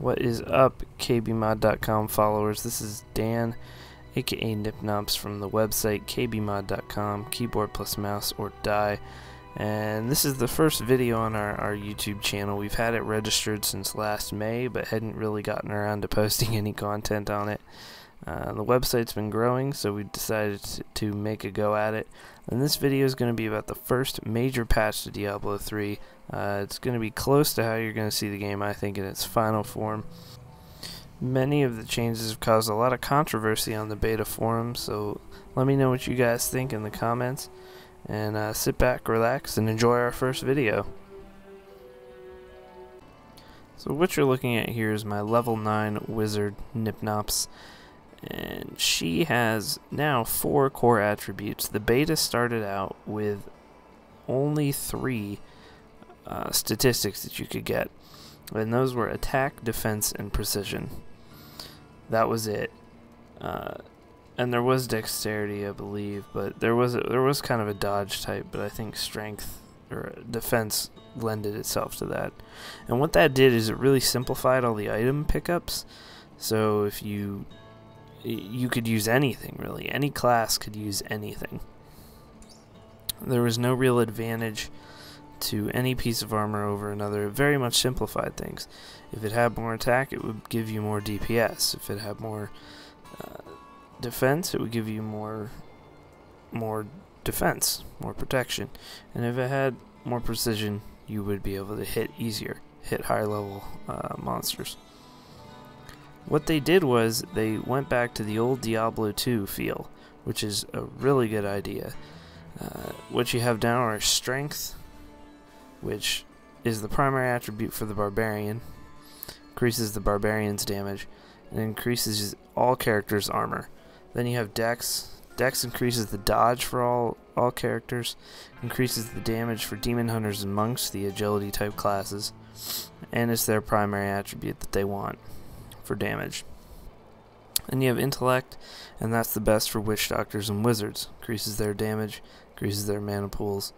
What is up, KBMOD.com followers? This is Dan, aka Nipnops, from the website KBMOD.com, keyboard plus mouse or die. And this is the first video on our YouTube channel. We've had it registered since last May, but hadn't really gotten around to posting any content on it. The website's been growing, so we decided to make a go at it. And this video is going to be about the first major patch to Diablo 3. It's going to be close to how you're going to see the game, I think, in its final form. Many of the changes have caused a lot of controversy on the beta forums, so let me know what you guys think in the comments. And sit back, relax, and enjoy our first video. So what you're looking at here is my level 9 wizard, Nipnops. And she has now 4 core attributes. The beta started out with only 3 statistics that you could get, and those were attack, defense, and precision. That was it. And there was dexterity, I believe, but there was kind of a dodge type, but I think strength or defense lended itself to that. And what that did is it really simplified all the item pickups. So if you could use anything, really. Any class could use anything. There was no real advantage to any piece of armor over another. It very much simplified things. If it had more attack, it would give you more DPS. If it had more defense, it would give you more defense, more protection. And if it had more precision, you would be able to hit easier, hit higher level monsters. What they did was they went back to the old Diablo 2 feel, which is a really good idea. What you have now are strength, which is the primary attribute for the barbarian, increases the barbarian's damage, and increases all characters' armor. Then you have dex. Dex increases the dodge for all characters, increases the damage for demon hunters and monks, the agility type classes, and it's their primary attribute that they want for damage. And you have intellect, and that's the best for witch doctors and wizards. Increases their damage, increases their mana pools,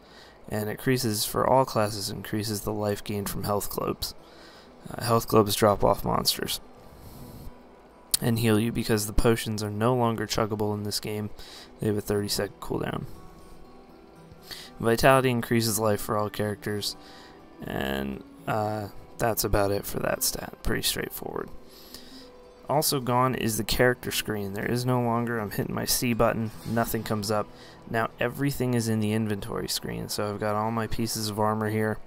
and increases for all classes, increases the life gained from health globes. Health globes drop off monsters and heal you because the potions are no longer chuggable in this game. They have a 30-second cooldown. Vitality increases life for all characters, and that's about it for that stat. Pretty straightforward. Also gone is the character screen. There is no longer, I'm hitting my C button, nothing comes up. Now everything is in the inventory screen, so I've got all my pieces of armor here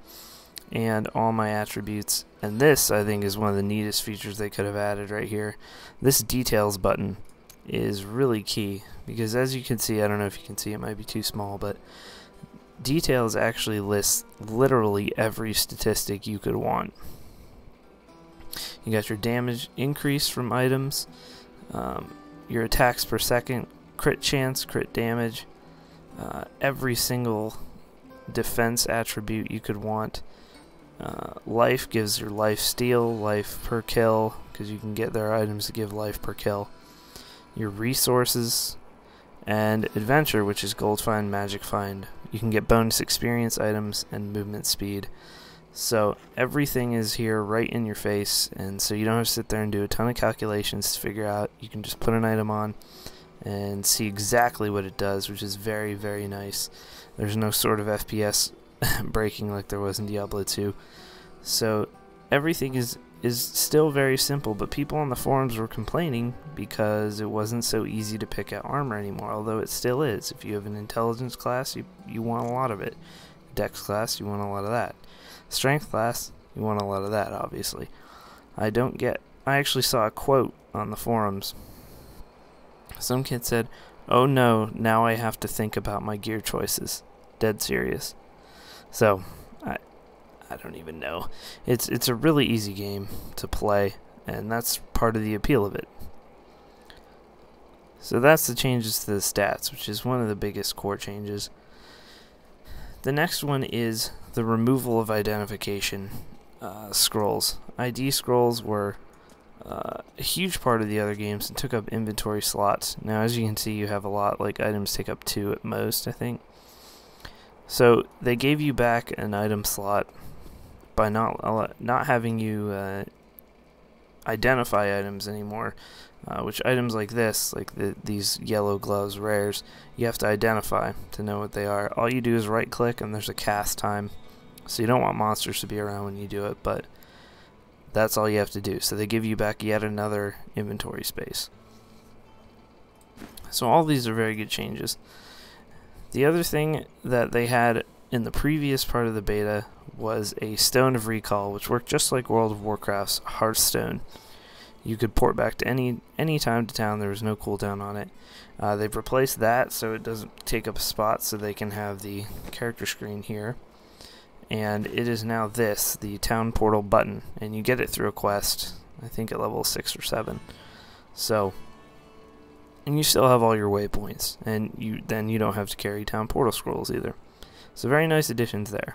and all my attributes, and this I think is one of the neatest features they could have added right here. This details button is really key, because as you can see, I don't know if you can see, it might be too small, but details actually lists literally every statistic you could want. You got your damage increase from items, your attacks per second, crit chance, crit damage, every single defense attribute you could want. Life gives your life steal, life per kill, because you can get their items to give life per kill. Your resources, and adventure, which is gold find, magic find. You can get bonus experience items and movement speed. So everything is here right in your face, and so you don't have to sit there and do a ton of calculations to figure out. You can just put an item on and see exactly what it does, which is very, very nice. There's no sort of FPS breaking like there was in Diablo 2. So everything is still very simple, but people on the forums were complaining because it wasn't so easy to pick out armor anymore, although it still is. If you have an intelligence class, you want a lot of it. Dex class, you want a lot of that. Strength class, you want a lot of that, obviously. I actually saw a quote on the forums. Some kid said, "Oh no, now I have to think about my gear choices." Dead serious. So, I don't even know. It's a really easy game to play, and that's part of the appeal of it. So that's the changes to the stats, which is one of the biggest core changes. The next one is the removal of identification scrolls. ID scrolls were a huge part of the other games and took up inventory slots. Now, as you can see, you have a lot, like items take up 2 at most, I think. So they gave you back an item slot by not having you identify items anymore, which items like this, like these yellow gloves, rares, you have to identify to know what they are. All you do is right click and there's a cast time, so you don't want monsters to be around when you do it, but that's all you have to do. So they give you back yet another inventory space. So all these are very good changes. The other thing that they had in the previous part of the beta was a Stone of Recall, which worked just like World of Warcraft's Hearthstone. You could port back to any time to town. There was no cooldown on it. They've replaced that so it doesn't take up a spot, so they can have the character screen here. And it is now this, the Town Portal button, and you get it through a quest, I think at level 6 or 7. So, and you still have all your waypoints, and then you don't have to carry Town Portal scrolls either. So very nice additions there.